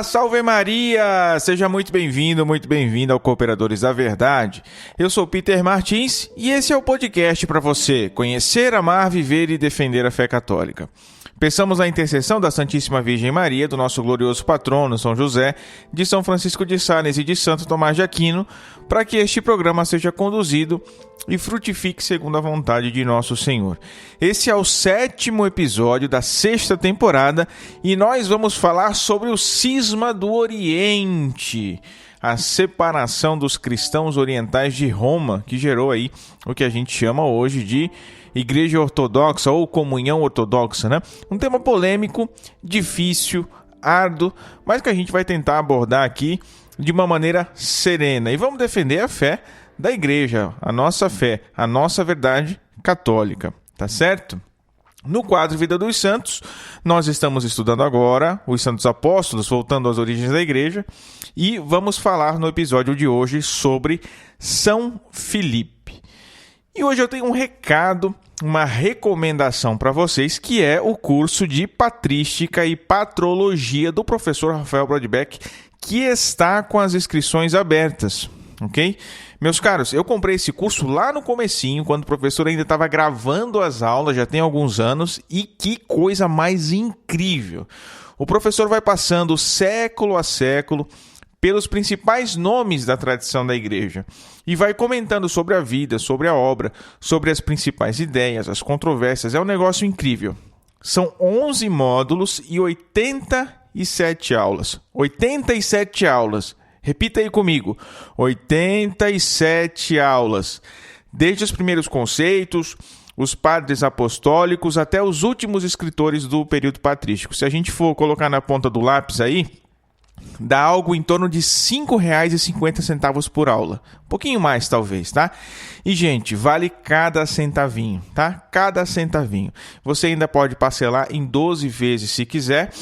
Salve Maria! Seja muito bem-vindo, muito bem-vinda ao Cooperadores da Verdade. Eu sou Peter Martins e esse é o podcast para você conhecer, amar, viver e defender a fé católica. Peçamos a intercessão da Santíssima Virgem Maria, do nosso glorioso patrono São José, de São Francisco de Sales e de Santo Tomás de Aquino, para que este programa seja conduzido e frutifique segundo a vontade de nosso Senhor. Esse é o 7º episódio da 6ª temporada e nós vamos falar sobre o cisma do Oriente, a separação dos cristãos orientais de Roma, que gerou aí o que a gente chama hoje de Igreja Ortodoxa ou Comunhão Ortodoxa, né? Um tema polêmico, difícil, árduo, mas que a gente vai tentar abordar aqui de uma maneira serena. E vamos defender a fé da Igreja, a nossa fé, a nossa verdade católica, tá certo? No quadro Vida dos Santos, nós estamos estudando agora os Santos Apóstolos, voltando às origens da Igreja, e vamos falar no episódio de hoje sobre São Filipe. E hoje eu tenho um recado, uma recomendação para vocês, que é o curso de Patrística e Patrologia do professor Rafael Brodbeck, que está com as inscrições abertas, ok? Meus caros, eu comprei esse curso lá no comecinho, quando o professor ainda estava gravando as aulas, já tem alguns anos, e que coisa mais incrível! O professor vai passando século a século pelos principais nomes da tradição da igreja e vai comentando sobre a vida, sobre a obra, sobre as principais ideias, as controvérsias. É um negócio incrível. São 11 módulos e 87 aulas. 87 aulas. Repita aí comigo. 87 aulas. Desde os primeiros conceitos, os padres apostólicos, até os últimos escritores do período patrístico. Se a gente for colocar na ponta do lápis aí, dá algo em torno de R$ 5,50 por aula. Um pouquinho mais, talvez, tá? E, gente, vale cada centavinho, tá? Cada centavinho. Você ainda pode parcelar em 12 vezes se quiser.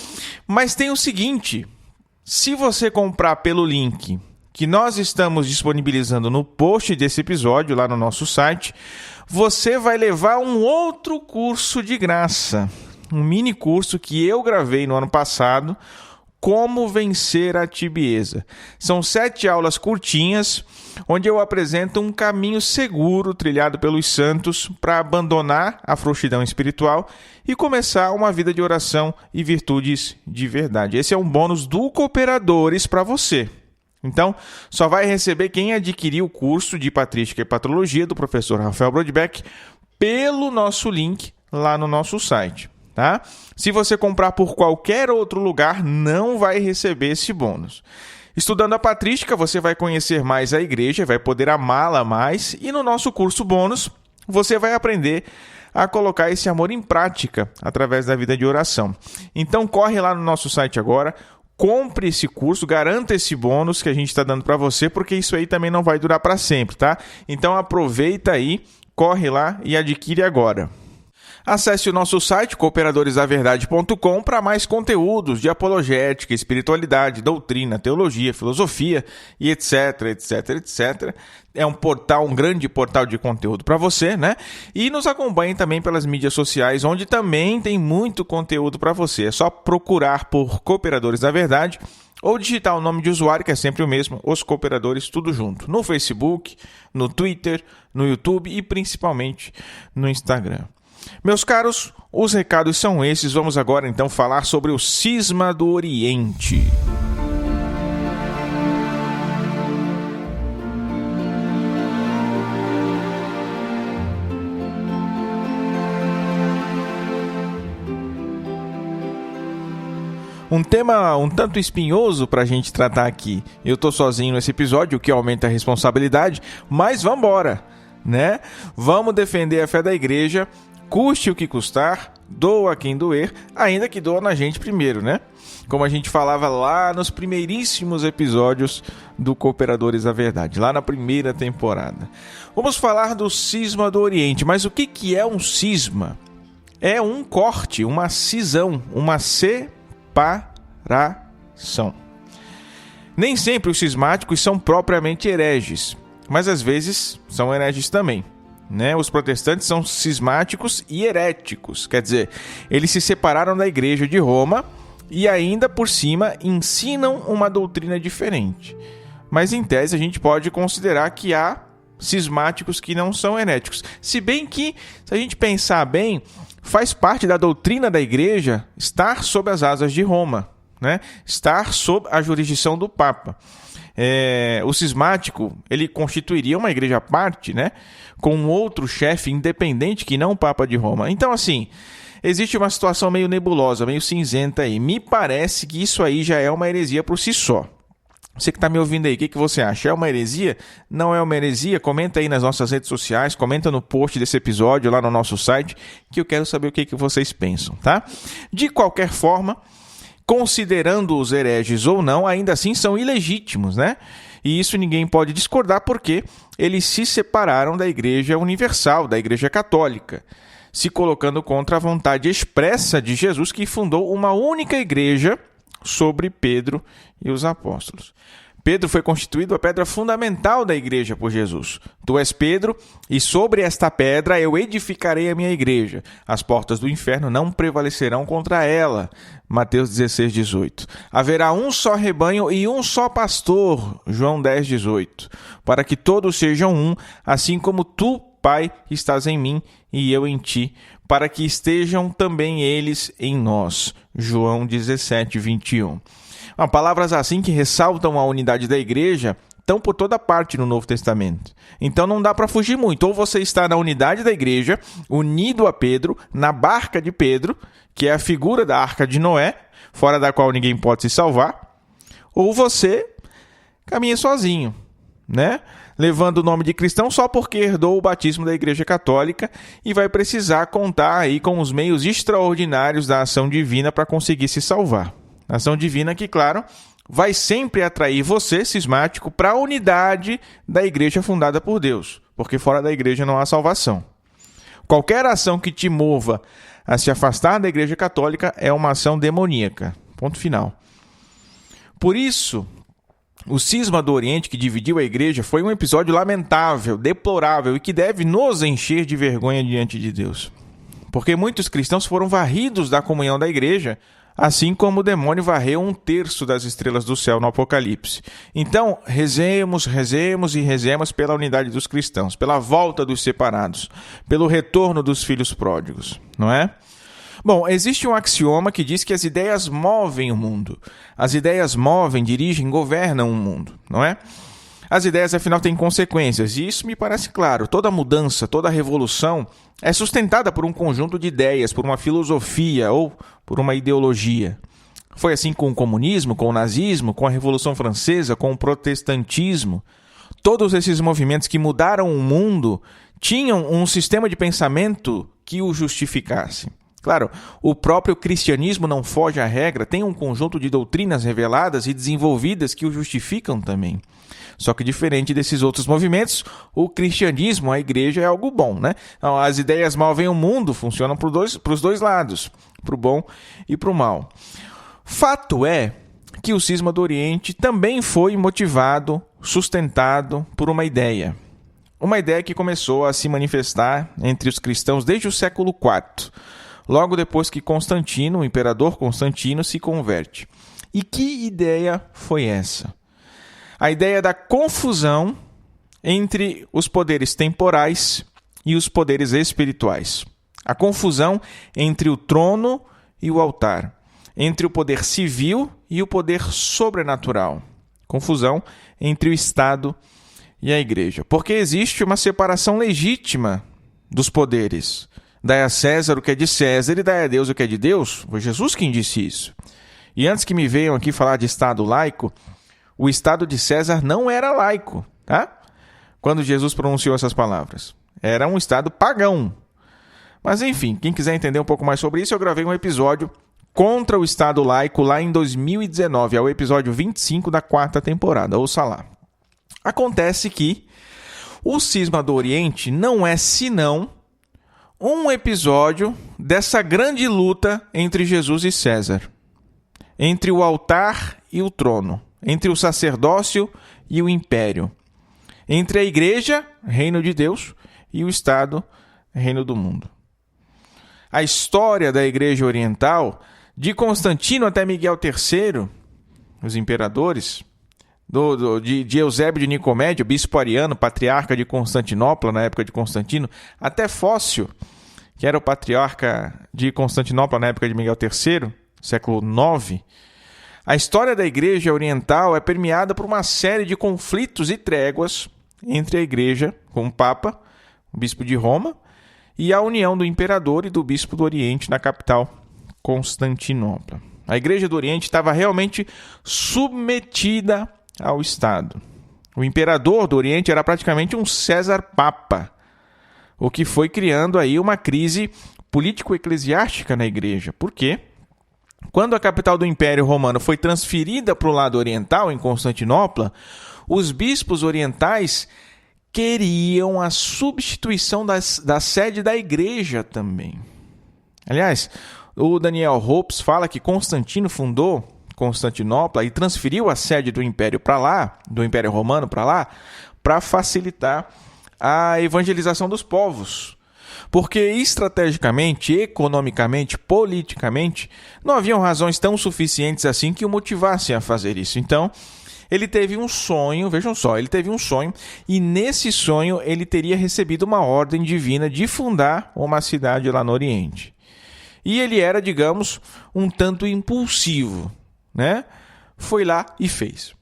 Mas tem o seguinte, se você comprar pelo link que nós estamos disponibilizando no post desse episódio, lá no nosso site, você vai levar um outro curso de graça. Um mini curso que eu gravei no ano passado, Como Vencer a Tibieza. São 7 aulas curtinhas, onde eu apresento um caminho seguro trilhado pelos santos para abandonar a frouxidão espiritual e começar uma vida de oração e virtudes de verdade. Esse é um bônus do Cooperadores para você. Então, só vai receber quem adquirir o curso de Patrística e Patrologia do professor Rafael Brodbeck pelo nosso link lá no nosso site. Tá? Se você comprar por qualquer outro lugar, não vai receber esse bônus. Estudando a patrística, você vai conhecer mais a igreja, vai poder amá-la mais, e no nosso curso bônus, você vai aprender a colocar esse amor em prática através da vida de oração. Então, corre lá no nosso site agora, compre esse curso, garanta esse bônus que a gente está dando para você, porque isso aí também não vai durar para sempre, tá? Então, aproveita aí, corre lá e adquire agora. Acesse o nosso site cooperadoresdaverdade.com para mais conteúdos de apologética, espiritualidade, doutrina, teologia, filosofia e etc, etc, etc. É um portal, um grande portal de conteúdo para você, né? E nos acompanhe também pelas mídias sociais, onde também tem muito conteúdo para você. É só procurar por Cooperadores da Verdade ou digitar o nome de usuário, que é sempre o mesmo, Os Cooperadores, tudo junto. No Facebook, no Twitter, no YouTube e principalmente no Instagram. Meus caros, os recados são esses. Vamos agora então falar sobre o cisma do Oriente. Um tema um tanto espinhoso para a gente tratar aqui. Eu estou sozinho nesse episódio, o que aumenta a responsabilidade, mas vamos embora, né? Vamos defender a fé da igreja, custe o que custar, doa quem doer, ainda que doa na gente primeiro, né? Como a gente falava lá nos primeiríssimos episódios do Cooperadores da Verdade, lá na primeira temporada. Vamos falar do cisma do Oriente, mas o que é um cisma? É um corte, uma cisão, uma separação. Nem sempre os cismáticos são propriamente hereges, mas às vezes são hereges também. Né? Os protestantes são cismáticos e heréticos, quer dizer, eles se separaram da igreja de Roma e ainda por cima ensinam uma doutrina diferente. Mas em tese a gente pode considerar que há cismáticos que não são heréticos. Se bem que, se a gente pensar bem, faz parte da doutrina da igreja estar sob as asas de Roma, né? Estar sob a jurisdição do Papa. O cismático, ele constituiria uma igreja à parte, né? Com um outro chefe independente que não o Papa de Roma. Então, assim, existe uma situação meio nebulosa, meio cinzenta aí. Me parece que isso aí já é uma heresia por si só. Você que está me ouvindo aí, o que você acha? É uma heresia? Não é uma heresia? Comenta aí nas nossas redes sociais, comenta no post desse episódio lá no nosso site, que eu quero saber o que vocês pensam, tá? De qualquer forma, considerando os hereges ou não, ainda assim são ilegítimos, né? E isso ninguém pode discordar porque eles se separaram da Igreja Universal, da Igreja Católica, se colocando contra a vontade expressa de Jesus, que fundou uma única igreja sobre Pedro e os apóstolos. Pedro foi constituído a pedra fundamental da igreja por Jesus. Tu és Pedro, e sobre esta pedra eu edificarei a minha igreja. As portas do inferno não prevalecerão contra ela. Mateus 16, 18. Haverá um só rebanho e um só pastor. João 10, 18. Para que todos sejam um, assim como tu, Pai, estás em mim e eu em ti, para que estejam também eles em nós. João 17, 21. Palavras assim que ressaltam a unidade da igreja estão por toda parte no Novo Testamento. Então não dá para fugir muito. Ou você está na unidade da igreja, unido a Pedro, na barca de Pedro, que é a figura da Arca de Noé, fora da qual ninguém pode se salvar, ou você caminha sozinho, né? Levando o nome de cristão só porque herdou o batismo da Igreja Católica e vai precisar contar aí com os meios extraordinários da ação divina para conseguir se salvar. Ação divina que, claro, vai sempre atrair você, cismático, para a unidade da igreja fundada por Deus, porque fora da igreja não há salvação. Qualquer ação que te mova a se afastar da igreja católica é uma ação demoníaca. Ponto final. Por isso, o cisma do Oriente que dividiu a igreja foi um episódio lamentável, deplorável e que deve nos encher de vergonha diante de Deus. Porque muitos cristãos foram varridos da comunhão da igreja, assim como o demônio varreu 1/3 das estrelas do céu no Apocalipse. Então, rezemos pela unidade dos cristãos, pela volta dos separados, pelo retorno dos filhos pródigos, não é? Bom, existe um axioma que diz que as ideias movem o mundo. As ideias movem, dirigem, governam o mundo, não é? As ideias, afinal, têm consequências, e isso me parece claro. Toda mudança, toda revolução é sustentada por um conjunto de ideias, por uma filosofia ou por uma ideologia. Foi assim com o comunismo, com o nazismo, com a Revolução Francesa, com o protestantismo. Todos esses movimentos que mudaram o mundo tinham um sistema de pensamento que o justificasse. Claro, o próprio cristianismo não foge à regra, tem um conjunto de doutrinas reveladas e desenvolvidas que o justificam também. Só que diferente desses outros movimentos, o cristianismo, a igreja, é algo bom, né? Então, as ideias movem o mundo, funcionam para os dois lados, para o bom e para o mal. Fato é que o cisma do Oriente também foi motivado, sustentado por uma ideia. Uma ideia que começou a se manifestar entre os cristãos desde o século IV, logo depois que Constantino, o imperador Constantino, se converte. E que ideia foi essa? A ideia da confusão entre os poderes temporais e os poderes espirituais. A confusão entre o trono e o altar. Entre o poder civil e o poder sobrenatural. Confusão entre o Estado e a Igreja. Porque existe uma separação legítima dos poderes. Dai a César o que é de César e dai a Deus o que é de Deus. Foi Jesus quem disse isso. E antes que me venham aqui falar de Estado laico, o Estado de César não era laico, tá? Quando Jesus pronunciou essas palavras. Era um Estado pagão. Mas enfim, quem quiser entender um pouco mais sobre isso, eu gravei um episódio contra o Estado laico lá em 2019. É o episódio 25 da 4ª temporada. Ouça lá. Acontece que o cisma do Oriente não é senão um episódio dessa grande luta entre Jesus e César. Entre o altar e o trono. Entre o sacerdócio e o império. Entre a igreja, reino de Deus, e o Estado, reino do mundo. A história da igreja oriental de Constantino até Miguel III, os imperadores, de Eusébio de Nicomédia, bispo ariano, patriarca de Constantinopla na época de Constantino, até Fócio, que era o patriarca de Constantinopla na época de Miguel III, século IX, a história da Igreja Oriental é permeada por uma série de conflitos e tréguas entre a Igreja, com o Papa, o bispo de Roma, e a união do imperador e do bispo do Oriente na capital, Constantinopla. A Igreja do Oriente estava realmente submetida ao Estado. O imperador do Oriente era praticamente um César-Papa, o que foi criando aí uma crise político-eclesiástica na Igreja. Por quê? Quando a capital do Império Romano foi transferida para o lado oriental, em Constantinopla, os bispos orientais queriam a substituição da sede da igreja também. Aliás, o Daniel Hopes fala que Constantino fundou Constantinopla e transferiu a sede do Império para lá, do Império Romano para lá, para facilitar a evangelização dos povos. Porque estrategicamente, economicamente, politicamente, não haviam razões tão suficientes assim que o motivassem a fazer isso. Então, ele teve um sonho, vejam só, ele teve um sonho, e nesse sonho ele teria recebido uma ordem divina de fundar uma cidade lá no Oriente. E ele era, digamos, um tanto impulsivo, né? Foi lá e fez.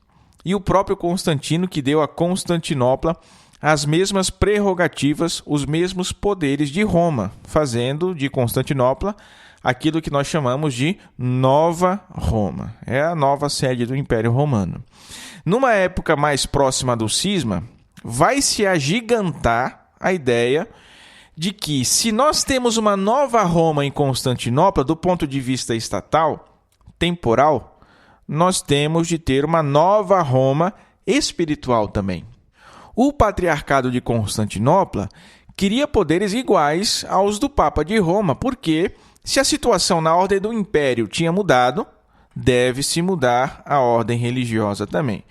E o próprio Constantino, que deu a Constantinopla as mesmas prerrogativas, os mesmos poderes de Roma, fazendo de Constantinopla aquilo que nós chamamos de Nova Roma. É a nova sede do Império Romano. Numa época mais próxima do cisma, vai se agigantar a ideia de que, se nós temos uma nova Roma em Constantinopla, do ponto de vista estatal, temporal, nós temos de ter uma nova Roma espiritual também. O Patriarcado de Constantinopla queria poderes iguais aos do Papa de Roma, porque, se a situação na ordem do Império tinha mudado, deve-se mudar a ordem religiosa também.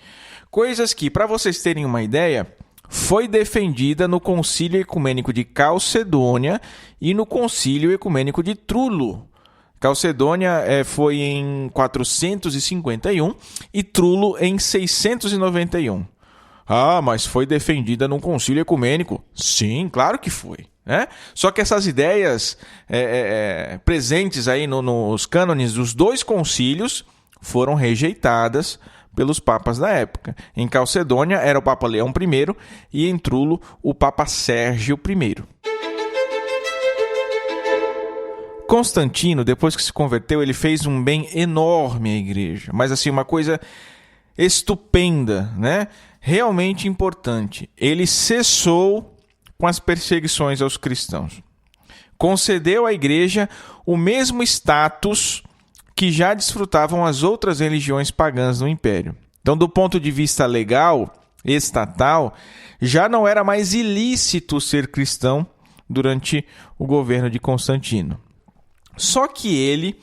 Coisas que, para vocês terem uma ideia, foi defendida no Concílio Ecumênico de Calcedônia e no Concílio Ecumênico de Trullo. Calcedônia foi em 451 e Trullo em 691. Ah, mas foi defendida num concílio ecumênico? Sim, claro que foi. Né? Só que essas ideias presentes aí nos cânones dos dois concílios foram rejeitadas pelos papas da época. Em Calcedônia era o Papa Leão I e em Trullo o Papa Sérgio I. Constantino, depois que se converteu, ele fez um bem enorme à igreja, mas assim, uma coisa estupenda, né? Realmente importante. Ele cessou com as perseguições aos cristãos. Concedeu à igreja o mesmo status que já desfrutavam as outras religiões pagãs no Império. Então, do ponto de vista legal, estatal, já não era mais ilícito ser cristão durante o governo de Constantino. Só que ele,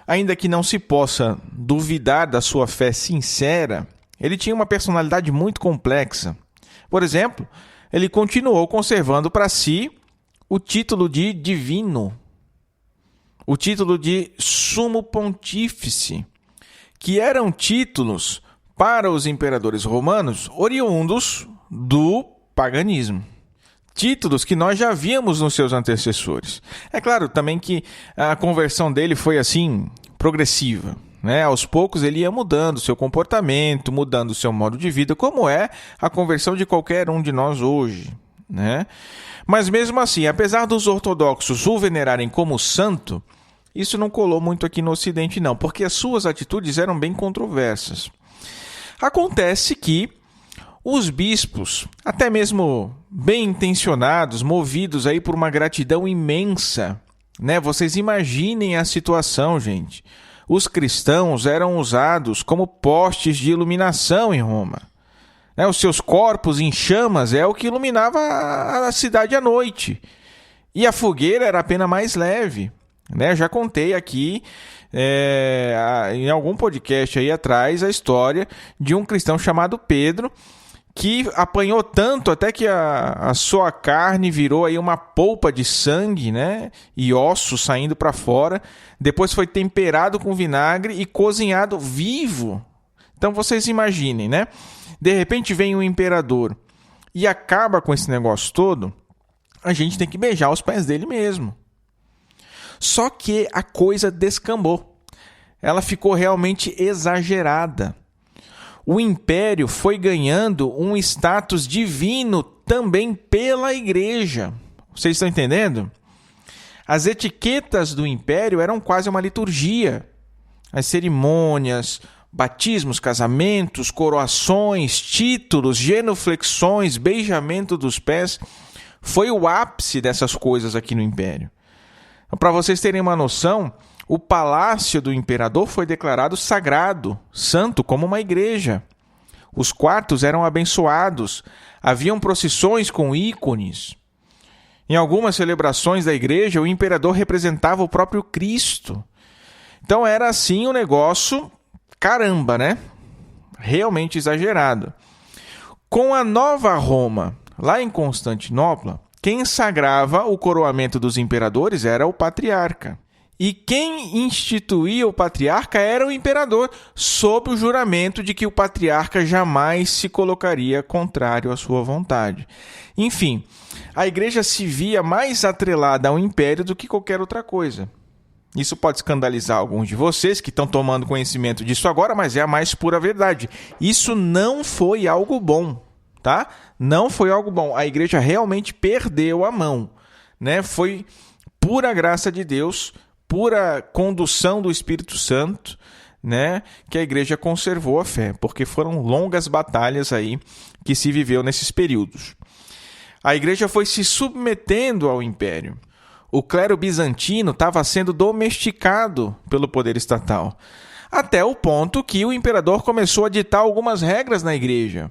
ainda que não se possa duvidar da sua fé sincera, ele tinha uma personalidade muito complexa. Por exemplo, ele continuou conservando para si o título de divino, o título de sumo pontífice, que eram títulos para os imperadores romanos oriundos do paganismo. Títulos que nós já víamos nos seus antecessores. É claro também que a conversão dele foi assim, progressiva. Né? Aos poucos ele ia mudando seu comportamento, mudando seu modo de vida, como é a conversão de qualquer um de nós hoje. Né? Mas mesmo assim, apesar dos ortodoxos o venerarem como santo, isso não colou muito aqui no Ocidente não, porque as suas atitudes eram bem controversas. Acontece que os bispos, até mesmo bem intencionados, movidos aí por uma gratidão imensa, né? Vocês imaginem a situação, gente. Os cristãos eram usados como postes de iluminação em Roma. Né? Os seus corpos em chamas é o que iluminava a cidade à noite. E a fogueira era a pena mais leve. Né? Já contei aqui em algum podcast aí atrás a história de um cristão chamado Pedro, que apanhou tanto até que a sua carne virou aí uma polpa de sangue, né? E ossos saindo para fora. Depois foi temperado com vinagre e cozinhado vivo. Então vocês imaginem, né? De repente vem um imperador e acaba com esse negócio todo. A gente tem que beijar os pés dele mesmo. Só que a coisa descambou. Ela ficou realmente exagerada. O império foi ganhando um status divino também pela igreja. Vocês estão entendendo? As etiquetas do império eram quase uma liturgia. As cerimônias, batismos, casamentos, coroações, títulos, genuflexões, beijamento dos pés, foi o ápice dessas coisas aqui no império. Para vocês terem uma noção, o palácio do imperador foi declarado sagrado, santo, como uma igreja. Os quartos eram abençoados, haviam procissões com ícones. Em algumas celebrações da igreja, o imperador representava o próprio Cristo. Então era assim um negócio, caramba, né? Realmente exagerado. Com a nova Roma, lá em Constantinopla, quem sagrava o coroamento dos imperadores era o patriarca. E quem instituía o patriarca era o imperador, sob o juramento de que o patriarca jamais se colocaria contrário à sua vontade. Enfim, a igreja se via mais atrelada ao império do que qualquer outra coisa. Isso pode escandalizar alguns de vocês que estão tomando conhecimento disso agora, mas é a mais pura verdade. Isso não foi algo bom, tá? Não foi algo bom. A igreja realmente perdeu a mão, né? Foi pura graça de Deus, pura condução do Espírito Santo, né, que a igreja conservou a fé, porque foram longas batalhas aí que se viveu nesses períodos. A igreja foi se submetendo ao império. O clero bizantino estava sendo domesticado pelo poder estatal, até o ponto que o imperador começou a ditar algumas regras na igreja.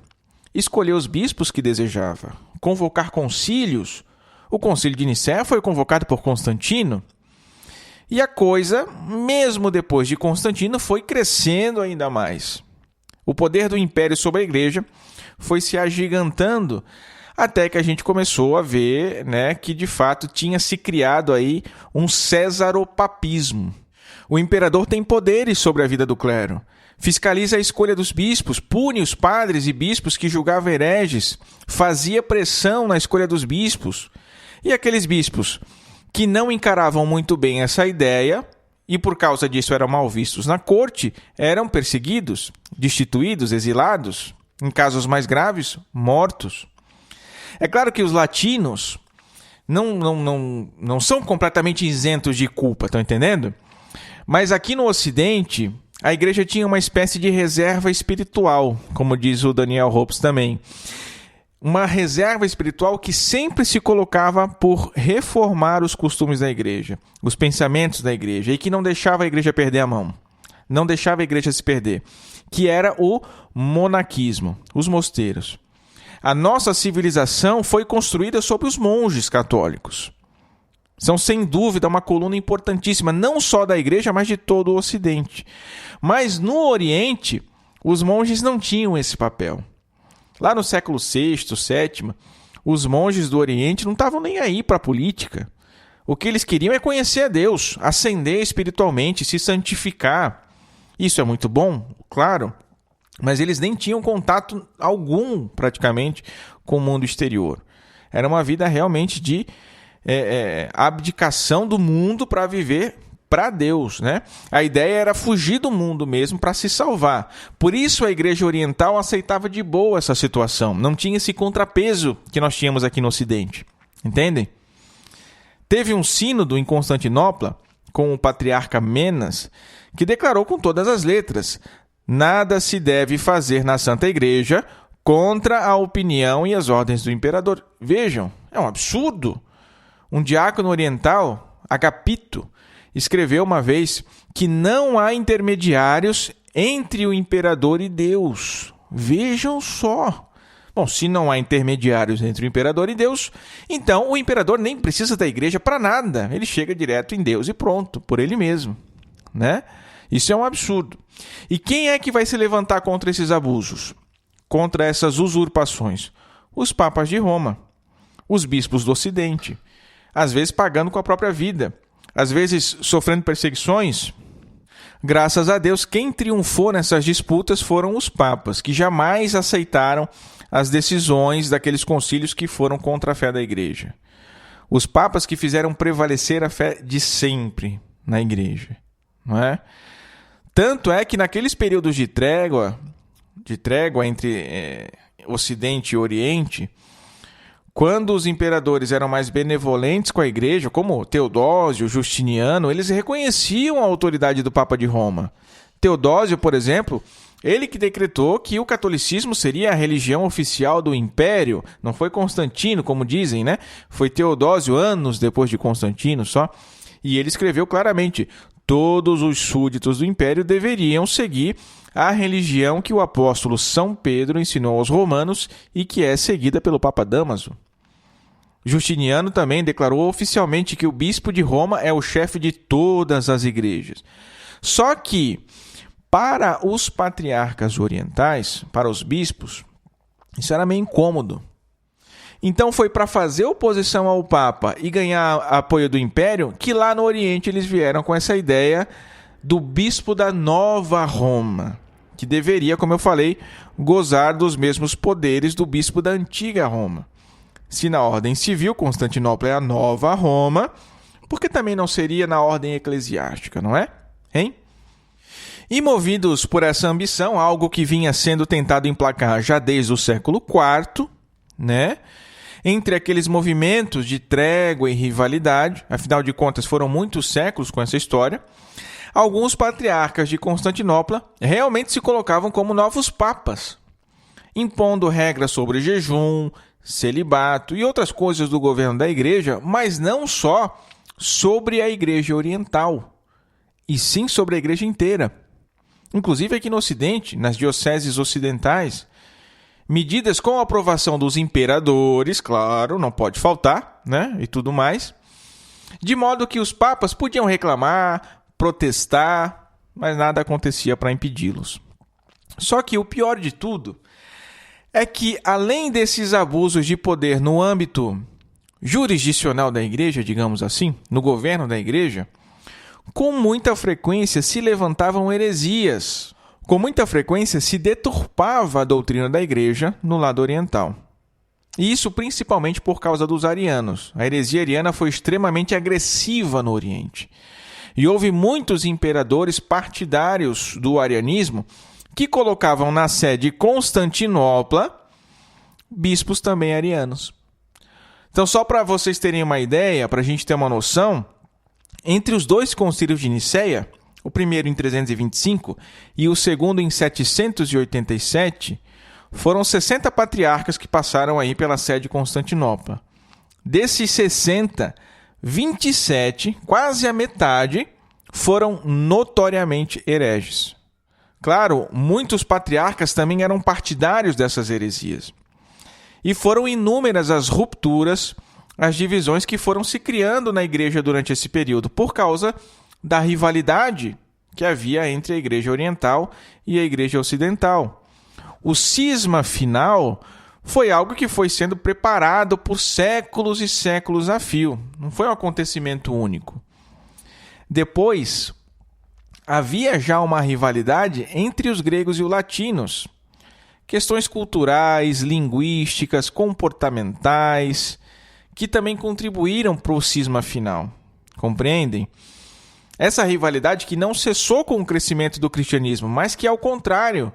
Escolher os bispos que desejava, convocar concílios. O concílio de Nicéia foi convocado por Constantino. E a coisa, mesmo depois de Constantino, foi crescendo ainda mais. O poder do império sobre a igreja foi se agigantando até que a gente começou a ver, né, que de fato tinha se criado aí um cesaropapismo. O imperador tem poderes sobre a vida do clero. Fiscaliza a escolha dos bispos, pune os padres e bispos que julgavam hereges, fazia pressão na escolha dos bispos. E aqueles bispos que não encaravam muito bem essa ideia e por causa disso eram mal vistos na corte, eram perseguidos, destituídos, exilados, em casos mais graves, mortos. É claro que os latinos não são completamente isentos de culpa, estão entendendo? Mas aqui no Ocidente, a igreja tinha uma espécie de reserva espiritual, como diz o Daniel Hopes também. Uma reserva espiritual que sempre se colocava por reformar os costumes da igreja, os pensamentos da igreja, e que não deixava a igreja perder a mão, não deixava a igreja se perder, que era o monaquismo, os mosteiros. A nossa civilização foi construída sobre os monges católicos. São, sem dúvida, uma coluna importantíssima, não só da igreja, mas de todo o Ocidente. Mas no Oriente, os monges não tinham esse papel. Lá no século VI, VII, os monges do Oriente não estavam nem aí para a política. O que eles queriam é conhecer a Deus, ascender espiritualmente, se santificar. Isso é muito bom, claro, mas eles nem tinham contato algum, praticamente, com o mundo exterior. Era uma vida realmente de abdicação do mundo para viver para Deus, né? A ideia era fugir do mundo mesmo para se salvar. Por isso a Igreja Oriental aceitava de boa essa situação. Não tinha esse contrapeso que nós tínhamos aqui no Ocidente. Entendem? Teve um sínodo em Constantinopla com o patriarca Menas que declarou com todas as letras: nada se deve fazer na Santa Igreja contra a opinião e as ordens do imperador. Vejam, é um absurdo. Um diácono oriental, Agapito, escreveu uma vez que não há intermediários entre o imperador e Deus. Vejam só. Bom, se não há intermediários entre o imperador e Deus, então o imperador nem precisa da igreja para nada. Ele chega direto em Deus e pronto, por ele mesmo, né? Isso é um absurdo. E quem é que vai se levantar contra esses abusos? contra essas usurpações? Os papas de Roma, os bispos do Ocidente, às vezes pagando com a própria vida, às vezes sofrendo perseguições. Graças a Deus, quem triunfou nessas disputas foram os papas, que jamais aceitaram as decisões daqueles concílios que foram contra a fé da igreja. Os papas que fizeram prevalecer a fé de sempre na igreja, não é? Tanto é que naqueles períodos de trégua entre Ocidente e Oriente, quando os imperadores eram mais benevolentes com a igreja, como Teodósio, Justiniano, eles reconheciam a autoridade do Papa de Roma. Teodósio, por exemplo, ele que decretou que o catolicismo seria a religião oficial do império. Não foi Constantino, como dizem, né? Foi Teodósio, anos depois de Constantino só. E ele escreveu claramente: todos os súditos do império deveriam seguir a religião que o apóstolo São Pedro ensinou aos romanos e que é seguida pelo Papa Dámaso. Justiniano também declarou oficialmente que o bispo de Roma é o chefe de todas as igrejas. Só que, para os patriarcas orientais, para os bispos, isso era meio incômodo. Então foi para fazer oposição ao Papa e ganhar apoio do Império que lá no Oriente eles vieram com essa ideia do bispo da Nova Roma, que deveria, como eu falei, gozar dos mesmos poderes do bispo da Antiga Roma. Se na ordem civil Constantinopla é a Nova Roma, por que também não seria na ordem eclesiástica, não é? Hein? E movidos por essa ambição, algo que vinha sendo tentado emplacar já desde o século IV, né? Entre aqueles movimentos de trégua e rivalidade, afinal de contas foram muitos séculos com essa história, alguns patriarcas de Constantinopla realmente se colocavam como novos papas, impondo regras sobre jejum, celibato e outras coisas do governo da igreja, mas não só sobre a igreja oriental, e sim sobre a igreja inteira. Inclusive aqui no Ocidente, nas dioceses ocidentais, medidas com a aprovação dos imperadores, claro, não pode faltar, né? E tudo mais, de modo que os papas podiam reclamar, protestar, mas nada acontecia para impedi-los. Só que o pior de tudo é que, além desses abusos de poder no âmbito jurisdicional da igreja, digamos assim, no governo da igreja, com muita frequência se levantavam heresias, com muita frequência se deturpava a doutrina da igreja no lado oriental. E isso principalmente por causa dos arianos. A heresia ariana foi extremamente agressiva no Oriente. E houve muitos imperadores partidários do arianismo que colocavam na sede de Constantinopla bispos também arianos. Então, só para vocês terem uma ideia, para a gente ter uma noção, entre os dois concílios de Nicéia, o primeiro em 325 e o segundo em 787, foram 60 patriarcas que passaram aí pela sede de Constantinopla. Desses 60, 27, quase a metade, foram notoriamente hereges. Claro, muitos patriarcas também eram partidários dessas heresias. E foram inúmeras as rupturas, as divisões que foram se criando na igreja durante esse período, por causa da rivalidade que havia entre a igreja oriental e a igreja ocidental. O cisma final foi algo que foi sendo preparado por séculos e séculos a fio. Não foi um acontecimento único. Depois, havia já uma rivalidade entre os gregos e os latinos. Questões culturais, linguísticas, comportamentais, que também contribuíram para o cisma final. Compreendem? Essa rivalidade que não cessou com o crescimento do cristianismo, mas que, ao contrário,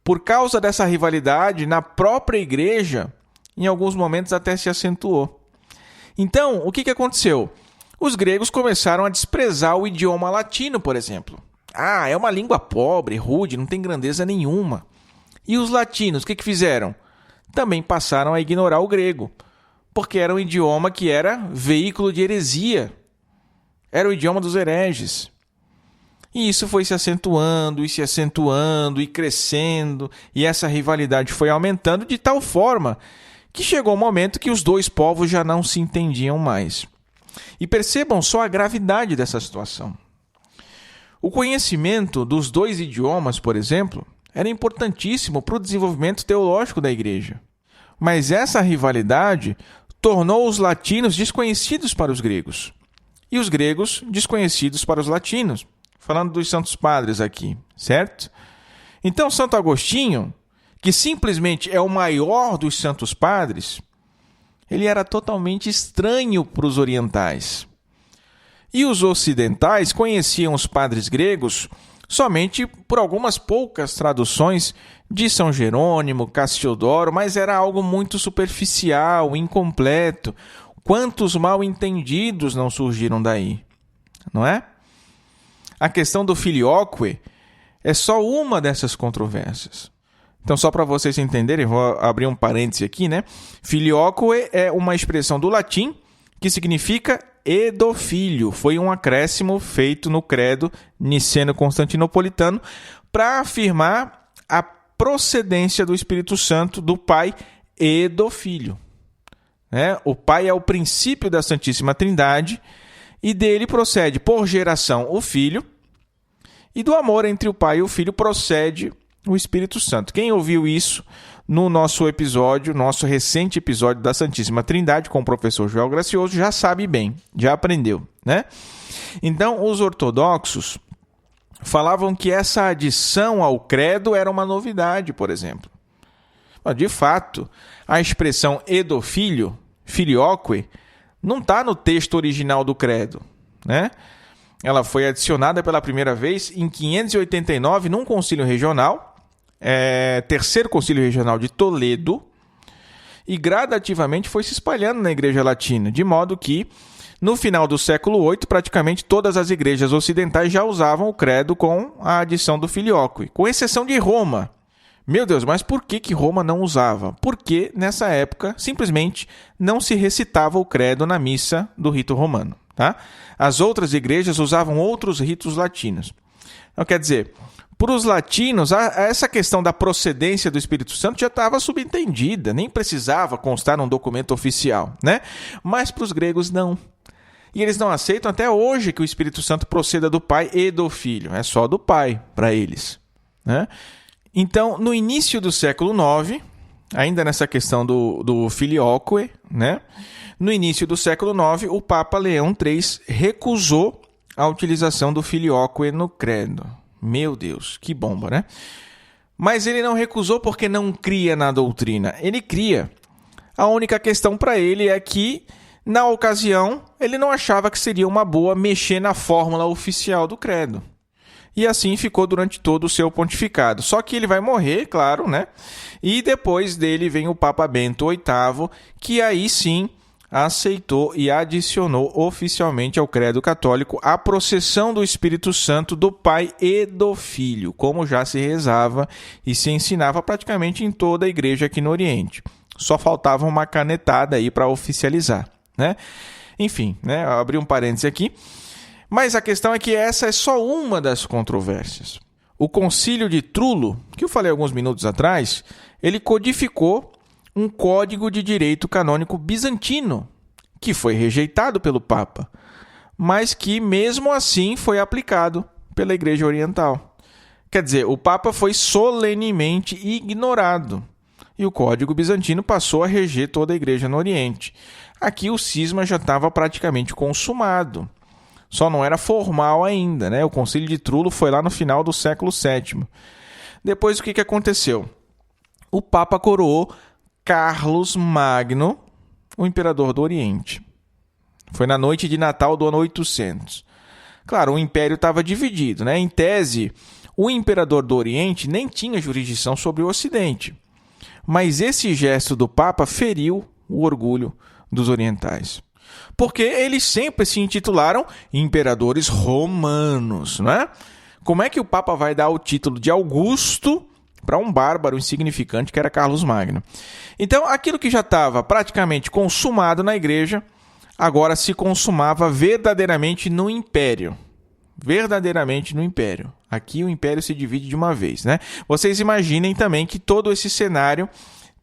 por causa dessa rivalidade, na própria igreja, em alguns momentos até se acentuou. Então, o que aconteceu? Os gregos começaram a desprezar o idioma latino, por exemplo. É uma língua pobre, rude, não tem grandeza nenhuma. E os latinos, o que fizeram? Também passaram a ignorar o grego, porque era um idioma que era veículo de heresia. Era o idioma dos hereges. E isso foi se acentuando e crescendo, e essa rivalidade foi aumentando de tal forma que chegou o momento que os dois povos já não se entendiam mais. E percebam só a gravidade dessa situação. O conhecimento dos dois idiomas, por exemplo, Era importantíssimo para o desenvolvimento teológico da igreja. Mas essa rivalidade tornou os latinos desconhecidos para os gregos. E os gregos desconhecidos para os latinos. Falando dos santos padres aqui, certo? Então, Santo Agostinho, que simplesmente é o maior dos santos padres, ele era totalmente estranho para os orientais. E os ocidentais conheciam os padres gregos somente por algumas poucas traduções de São Jerônimo, Cassiodoro, mas era algo muito superficial, incompleto. Quantos mal-entendidos não surgiram daí, não é? A questão do filioque é só uma dessas controvérsias. Então, só para vocês entenderem, vou abrir um parêntese aqui, né? Filioque é uma expressão do latim que significa edofilho. Foi um acréscimo feito no credo niceno-constantinopolitano para afirmar a procedência do Espírito Santo do Pai e do Filho. O Pai é o princípio da Santíssima Trindade e dele procede, por geração, o Filho, e do amor entre o Pai e o Filho procede o Espírito Santo. Quem ouviu isso no nosso recente episódio da Santíssima Trindade com o professor Joel Gracioso, já sabe bem, já aprendeu, né? Então, os ortodoxos falavam que essa adição ao credo era uma novidade, por exemplo. De fato, a expressão edofilho, filioque, não está no texto original do credo, né? Ela foi adicionada pela primeira vez em 589 num concílio regional, terceiro concílio regional de Toledo, e gradativamente foi se espalhando na Igreja Latina, de modo que, no final do século VIII, praticamente todas as igrejas ocidentais já usavam o credo com a adição do filioque, com exceção de Roma. Meu Deus, mas por que Roma não usava? Porque, nessa época, simplesmente não se recitava o credo na missa do rito romano. Tá? As outras igrejas usavam outros ritos latinos. Então, quer dizer, para os latinos, essa questão da procedência do Espírito Santo já estava subentendida, nem precisava constar num documento oficial, né? Mas para os gregos, não. E eles não aceitam até hoje que o Espírito Santo proceda do Pai e do Filho. É só do Pai para eles, né? Então, no início do século IX, ainda nessa questão do filioque, né? No início do século IX, o Papa Leão III recusou a utilização do filioque no credo. Meu Deus, que bomba, né? Mas ele não recusou porque não cria na doutrina. Ele cria. A única questão para ele é que, na ocasião, ele não achava que seria uma boa mexer na fórmula oficial do credo. E assim ficou durante todo o seu pontificado. Só que ele vai morrer, claro, né? E depois dele vem o Papa Bento VIII, que aí sim aceitou e adicionou oficialmente ao credo católico a processão do Espírito Santo do Pai e do Filho, como já se rezava e se ensinava praticamente em toda a igreja aqui no Oriente. Só faltava uma canetada aí para oficializar, né? Enfim, né? Abri um parêntese aqui. Mas a questão é que essa é só uma das controvérsias. O Concílio de Trullo, que eu falei alguns minutos atrás, ele codificou um código de direito canônico bizantino, que foi rejeitado pelo Papa, mas que mesmo assim foi aplicado pela Igreja Oriental. Quer dizer, o Papa foi solenemente ignorado e o Código Bizantino passou a reger toda a Igreja no Oriente. Aqui o cisma já estava praticamente consumado. Só não era formal ainda, né? O Concílio de Trullo foi lá no final do século VII. Depois, o que aconteceu? O Papa coroou Carlos Magno, o imperador do Oriente. Foi na noite de Natal do ano 800. Claro, o império estava dividido, né? Em tese, o imperador do Oriente nem tinha jurisdição sobre o Ocidente. Mas esse gesto do Papa feriu o orgulho dos orientais. Porque eles sempre se intitularam imperadores romanos, né? Como é que o Papa vai dar o título de Augusto para um bárbaro insignificante que era Carlos Magno? Então, aquilo que já estava praticamente consumado na igreja, agora se consumava verdadeiramente no império. Verdadeiramente no império. Aqui o império se divide de uma vez, né? Vocês imaginem também que todo esse cenário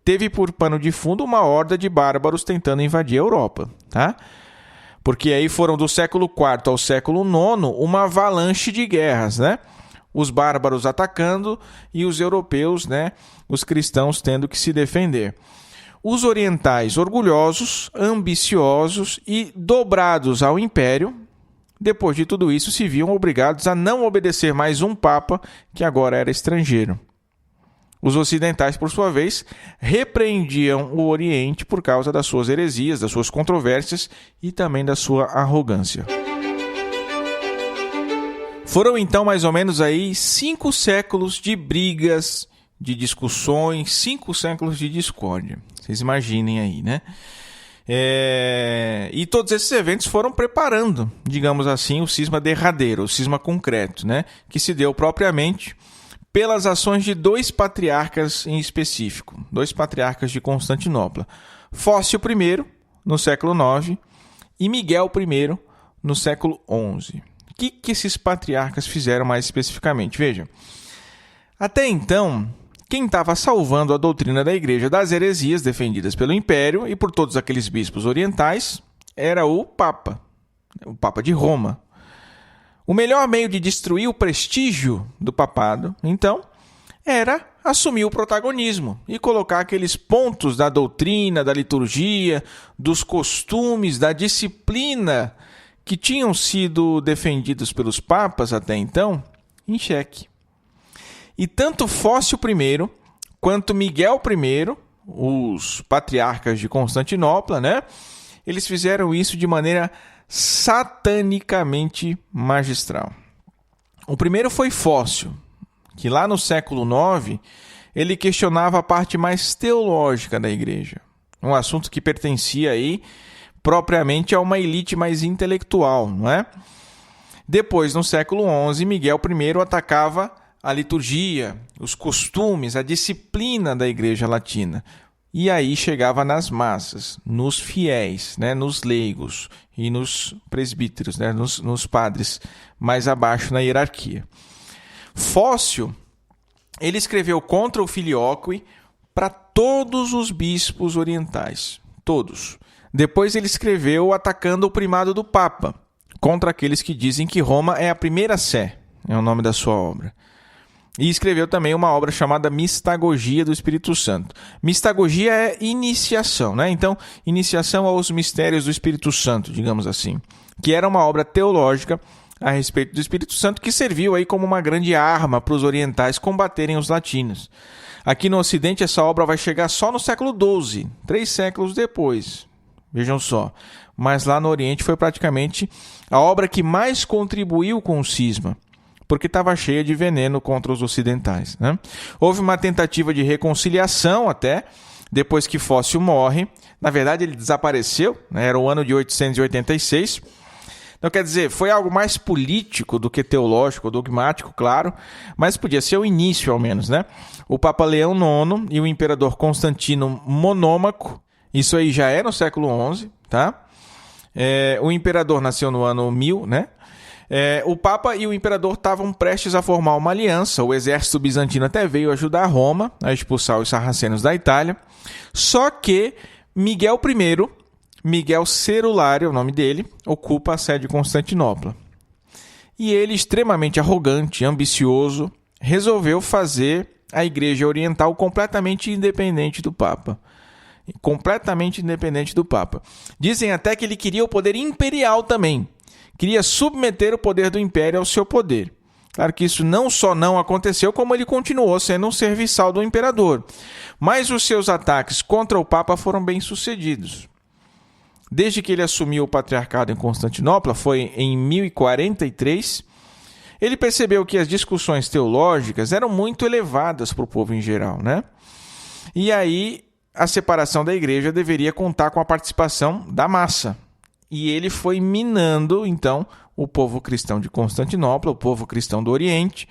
teve por pano de fundo uma horda de bárbaros tentando invadir a Europa, tá? Porque aí foram do século IV ao século IX uma avalanche de guerras, né? os bárbaros atacando e os europeus, né, os cristãos tendo que se defender. Os orientais orgulhosos, ambiciosos e dobrados ao império, depois de tudo isso, se viam obrigados a não obedecer mais um papa que agora era estrangeiro. Os ocidentais, por sua vez, repreendiam o Oriente por causa das suas heresias, das suas controvérsias e também da sua arrogância. Foram então mais ou menos aí 5 séculos de brigas, de discussões, 5 séculos de discórdia. Vocês imaginem aí, né? E todos esses eventos foram preparando, digamos assim, o cisma derradeiro, o cisma concreto, né? Que se deu propriamente pelas ações de 2 patriarcas em específico, 2 patriarcas de Constantinopla. Fócio I, no século IX, e Miguel I, no século XI. O que esses patriarcas fizeram mais especificamente? Veja, até então, quem estava salvando a doutrina da Igreja das heresias defendidas pelo Império e por todos aqueles bispos orientais era o Papa de Roma. O melhor meio de destruir o prestígio do papado, então, era assumir o protagonismo e colocar aqueles pontos da doutrina, da liturgia, dos costumes, da disciplina que tinham sido defendidos pelos papas até então, em xeque. E tanto Fócio I quanto Miguel I, os patriarcas de Constantinopla, né, eles fizeram isso de maneira satanicamente magistral. O primeiro foi Fócio, que lá no século IX ele questionava a parte mais teológica da igreja, um assunto que pertencia aí propriamente a uma elite mais intelectual, não é? Depois, no século XI, Miguel I atacava a liturgia, os costumes, a disciplina da igreja latina. E aí chegava nas massas, nos fiéis, né, nos leigos e nos presbíteros, né, nos padres mais abaixo na hierarquia. Fócio, ele escreveu contra o filioque para todos os bispos orientais, todos. Depois ele escreveu atacando o primado do Papa, contra aqueles que dizem que Roma é a primeira sé, é o nome da sua obra. E escreveu também uma obra chamada Mistagogia do Espírito Santo. Mistagogia é iniciação, né? Então, iniciação aos mistérios do Espírito Santo, digamos assim, que era uma obra teológica a respeito do Espírito Santo que serviu aí como uma grande arma para os orientais combaterem os latinos. Aqui no Ocidente, essa obra vai chegar só no século XII, 3 séculos depois. Vejam só. Mas lá no Oriente foi praticamente a obra que mais contribuiu com o cisma, porque estava cheia de veneno contra os ocidentais, né? Houve uma tentativa de reconciliação até, depois que Fócio morre. Na verdade, ele desapareceu, né? Era o ano de 886. Então, quer dizer, foi algo mais político do que teológico, dogmático, claro, mas podia ser o início, ao menos, né? O Papa Leão IX e o imperador Constantino Monômaco, isso aí já é no século XI, tá? O imperador nasceu no ano 1000, né? O Papa e o Imperador estavam prestes a formar uma aliança. O exército bizantino até veio ajudar Roma a expulsar os sarracenos da Itália. Só que Miguel I, Miguel Cerulari, é o nome dele, ocupa a sede de Constantinopla. E ele, extremamente arrogante, ambicioso, resolveu fazer a Igreja Oriental completamente independente do Papa. Completamente independente do Papa. Dizem até que ele queria o poder imperial também. Queria submeter o poder do império ao seu poder. Claro que isso não só não aconteceu, como ele continuou sendo um serviçal do imperador. Mas os seus ataques contra o Papa foram bem-sucedidos. Desde que ele assumiu o patriarcado em Constantinopla, foi em 1043, ele percebeu que as discussões teológicas eram muito elevadas para o povo em geral, né? E aí a separação da igreja deveria contar com a participação da massa. E ele foi minando, então, o povo cristão de Constantinopla, o povo cristão do Oriente,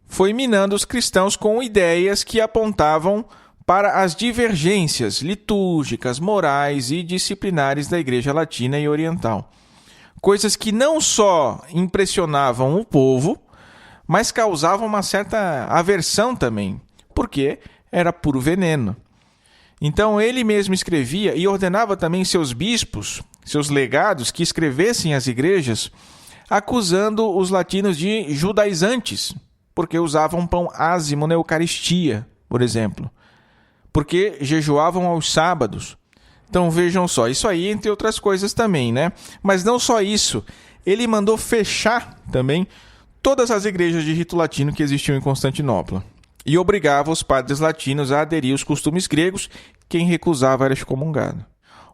foi minando os cristãos com ideias que apontavam para as divergências litúrgicas, morais e disciplinares da Igreja Latina e Oriental. Coisas que não só impressionavam o povo, mas causavam uma certa aversão também, porque era puro veneno. Então ele mesmo escrevia e ordenava também seus bispos, seus legados, que escrevessem às igrejas, acusando os latinos de judaizantes, porque usavam pão ázimo na Eucaristia, por exemplo, porque jejuavam aos sábados. Então vejam só, isso aí entre outras coisas também, né? Mas não só isso, ele mandou fechar também todas as igrejas de rito latino que existiam em Constantinopla e obrigava os padres latinos a aderir aos costumes gregos. Quem recusava era excomungado.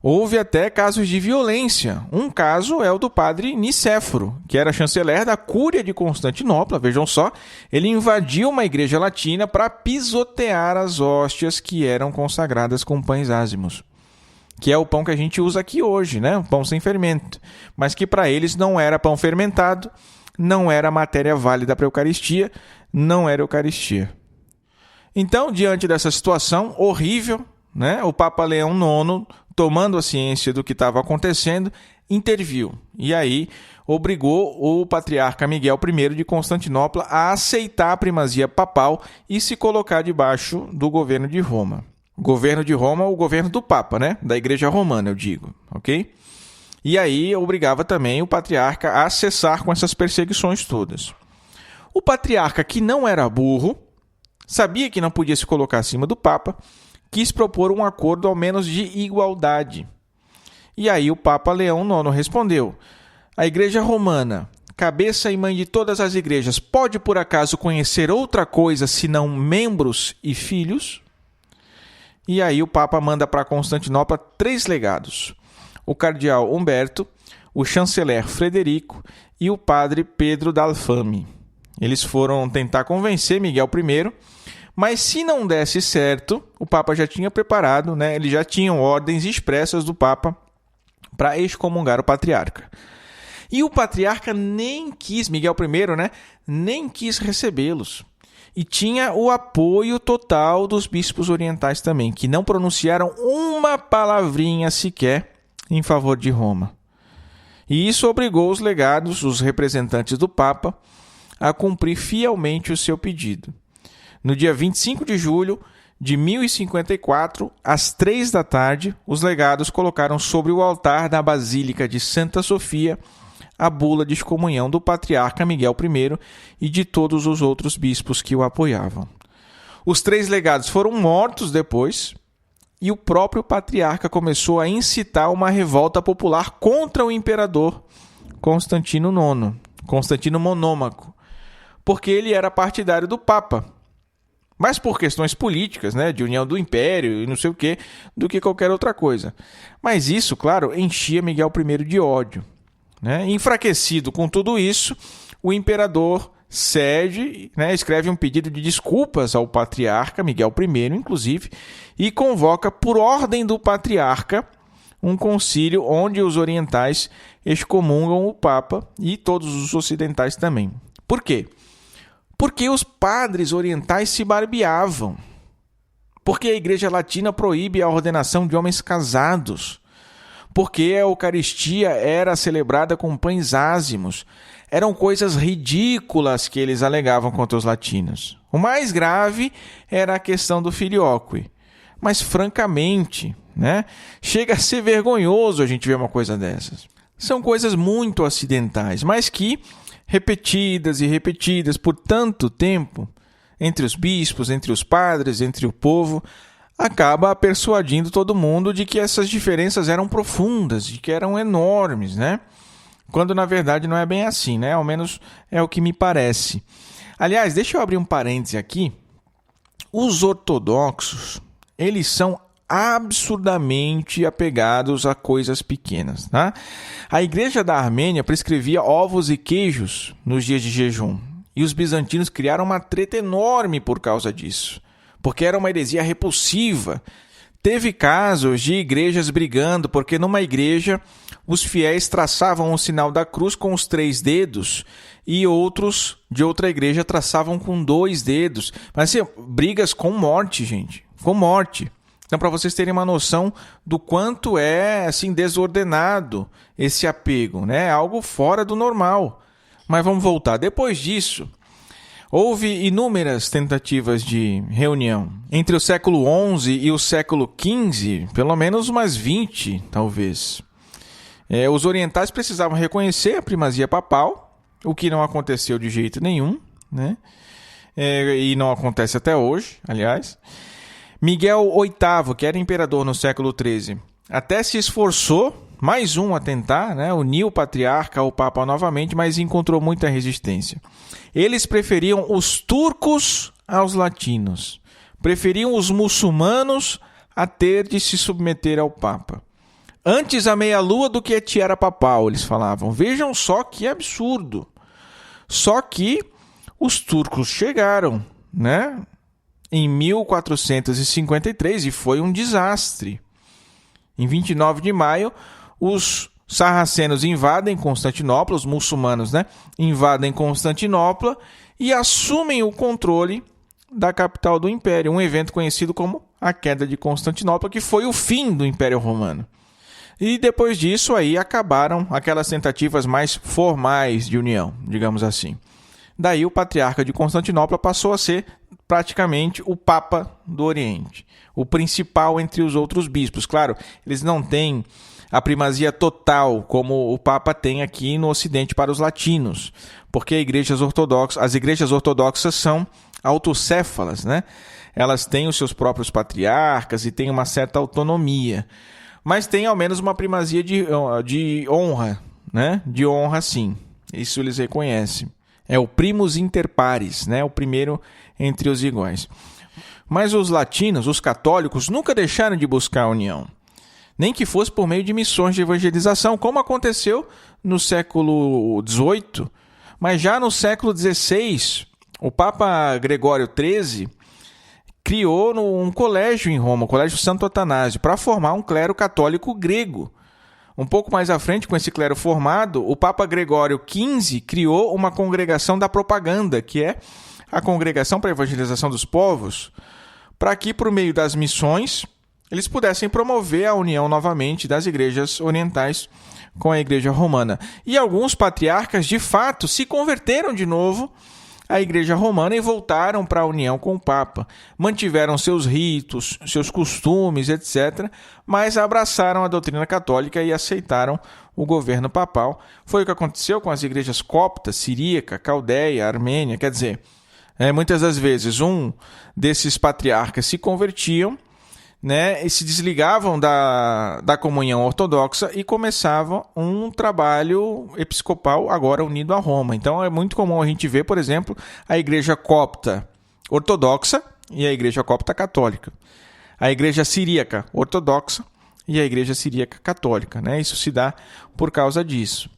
Houve até casos de violência. Um caso é o do padre Nicéforo, que era chanceler da Cúria de Constantinopla. Vejam só, ele invadiu uma igreja latina para pisotear as hóstias que eram consagradas com pães ázimos, que é o pão que a gente usa aqui hoje, né? O pão sem fermento, mas que para eles não era pão fermentado, não era matéria válida para a Eucaristia, não era Eucaristia. Então, diante dessa situação horrível, né, o Papa Leão IX, tomando a ciência do que estava acontecendo, interviu. E aí obrigou o patriarca Miguel I de Constantinopla a aceitar a primazia papal e se colocar debaixo do governo de Roma. Governo de Roma, o governo do Papa, né? Da Igreja Romana, eu digo, ok? E aí obrigava também o patriarca a cessar com essas perseguições todas. O patriarca, que não era burro, sabia que não podia se colocar acima do Papa, quis propor um acordo ao menos de igualdade. E aí o Papa Leão IX respondeu: a Igreja Romana, cabeça e mãe de todas as igrejas, pode por acaso conhecer outra coisa senão membros e filhos? E aí o Papa manda para Constantinopla 3 legados: o cardeal Humberto, o chanceler Frederico e o padre Pedro d'Alfame. Eles foram tentar convencer Miguel I, mas se não desse certo, o Papa já tinha preparado, né? Eles já tinham ordens expressas do Papa para excomungar o patriarca. E o patriarca nem quis, Miguel I, né? Nem quis recebê-los. E tinha o apoio total dos bispos orientais também, que não pronunciaram uma palavrinha sequer em favor de Roma. E isso obrigou os legados, os representantes do Papa, a cumprir fielmente o seu pedido. No dia 25 de julho de 1054, às 3 da tarde, os legados colocaram sobre o altar da Basílica de Santa Sofia a bula de excomunhão do patriarca Miguel I e de todos os outros bispos que o apoiavam. Os 3 legados foram mortos depois e o próprio patriarca começou a incitar uma revolta popular contra o imperador Constantino IX, Constantino Monômaco, porque ele era partidário do Papa, mas por questões políticas, né, de união do império e não sei o quê, do que qualquer outra coisa. Mas isso, claro, enchia Miguel I de ódio, né? Enfraquecido com tudo isso, o imperador cede, né, escreve um pedido de desculpas ao patriarca, Miguel I, inclusive, e convoca, por ordem do patriarca, um concílio onde os orientais excomungam o Papa e todos os ocidentais também. Por quê? Porque os padres orientais se barbeavam. Porque a Igreja Latina proíbe a ordenação de homens casados. Porque a Eucaristia era celebrada com pães ázimos. Eram coisas ridículas que eles alegavam contra os latinos. O mais grave era a questão do filioque. Mas, francamente, né, chega a ser vergonhoso a gente ver uma coisa dessas. São coisas muito ocidentais, mas que, repetidas e repetidas por tanto tempo, entre os bispos, entre os padres, entre o povo, acaba persuadindo todo mundo de que essas diferenças eram profundas, de que eram enormes, né? Quando na verdade não é bem assim, né? Ao menos é o que me parece. Aliás, deixa eu abrir um parêntese aqui. Os ortodoxos, eles são absurdamente apegados a coisas pequenas, tá? A Igreja da Armênia prescrevia ovos e queijos nos dias de jejum. E os bizantinos criaram uma treta enorme por causa disso, porque era uma heresia repulsiva. Teve casos de igrejas brigando, porque numa igreja os fiéis traçavam o sinal da cruz com os 3 dedos e outros de outra igreja traçavam com 2 dedos. Mas assim, brigas com morte, gente, com morte. Então, para vocês terem uma noção do quanto é assim desordenado esse apego, né? É algo fora do normal. Mas vamos voltar. Depois disso, houve inúmeras tentativas de reunião. Entre o século XI e o século XV, pelo menos umas 20, talvez. Os orientais precisavam reconhecer a primazia papal, o que não aconteceu de jeito nenhum, né? e não acontece até hoje, aliás. Miguel VIII, que era imperador no século XIII, até se esforçou, mais um a tentar, né, unir o patriarca ao Papa novamente, mas encontrou muita resistência. Eles preferiam os turcos aos latinos, preferiam os muçulmanos a ter de se submeter ao Papa. Antes a meia-lua do que a tiara papal, eles falavam. Vejam só que absurdo. Só que os turcos chegaram, né, em 1453 e foi um desastre. Em 29 de maio, os sarracenos invadem Constantinopla, os muçulmanos, né, invadem Constantinopla e assumem o controle da capital do Império, um evento conhecido como a queda de Constantinopla, que foi o fim do Império Romano. E depois disso aí acabaram aquelas tentativas mais formais de união, digamos assim. Daí o patriarca de Constantinopla passou a ser praticamente o Papa do Oriente, o principal entre os outros bispos. Claro, eles não têm a primazia total como o Papa tem aqui no Ocidente para os latinos, porque as igrejas ortodoxas são autocéfalas, né? Elas têm os seus próprios patriarcas e têm uma certa autonomia, mas tem ao menos uma primazia de honra, né? De honra, sim. Isso eles reconhecem. É o primus inter pares, né? O primeiro entre os iguais. Mas os latinos, os católicos, nunca deixaram de buscar a união. Nem que fosse por meio de missões de evangelização, como aconteceu no século XVIII. Mas já no século XVI, o Papa Gregório XIII criou um colégio em Roma, o Colégio Santo Atanásio, para formar um clero católico grego. Um pouco mais à frente, com esse clero formado, o Papa Gregório XV criou uma congregação da propaganda, que é a Congregação para a Evangelização dos Povos, para que, por meio das missões, eles pudessem promover a união novamente das igrejas orientais com a Igreja Romana. E alguns patriarcas, de fato, se converteram de novo à Igreja Romana e voltaram para a união com o Papa. Mantiveram seus ritos, seus costumes, etc., mas abraçaram a doutrina católica e aceitaram o governo papal. Foi o que aconteceu com as igrejas copta, siríaca, caldeia, armênia. Quer dizer, muitas das vezes um desses patriarcas se convertiam, né, e se desligavam da comunhão ortodoxa e começavam um trabalho episcopal agora unido a Roma. Então é muito comum a gente ver, por exemplo, a igreja copta ortodoxa e a igreja copta católica. A igreja siríaca ortodoxa e a igreja siríaca católica, né? Isso se dá por causa disso.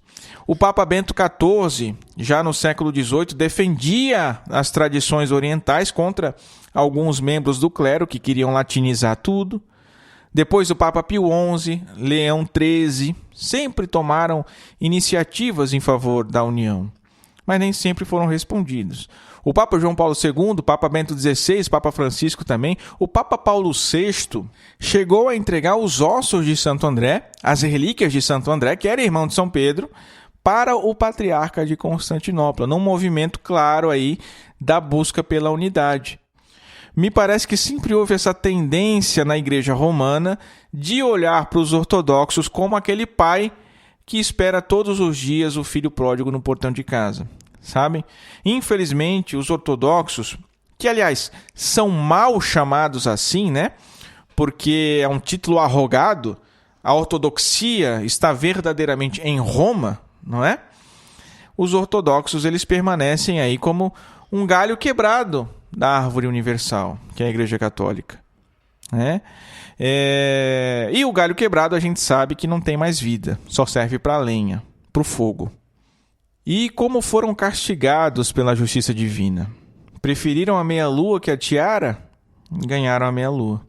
O Papa Bento XIV, já no século XVIII, defendia as tradições orientais contra alguns membros do clero que queriam latinizar tudo. Depois o Papa Pio XI, Leão XIII, sempre tomaram iniciativas em favor da união, mas nem sempre foram respondidos. O Papa João Paulo II, o Papa Bento XVI, Papa Francisco também, o Papa Paulo VI chegou a entregar os ossos de Santo André, as relíquias de Santo André, que era irmão de São Pedro, para o patriarca de Constantinopla, num movimento claro aí da busca pela unidade. Me parece que sempre houve essa tendência na Igreja Romana de olhar para os ortodoxos como aquele pai que espera todos os dias o filho pródigo no portão de casa, sabem? Infelizmente, os ortodoxos, que aliás são mal chamados assim, né? Porque é um título arrogado, a ortodoxia está verdadeiramente em Roma, não é? Os ortodoxos, eles permanecem aí como um galho quebrado da árvore universal, que é a Igreja Católica, né? E o galho quebrado a gente sabe que não tem mais vida, só serve para lenha, para o fogo. E como foram castigados pela justiça divina? Preferiram a meia-lua que a tiara? Ganharam a meia-lua.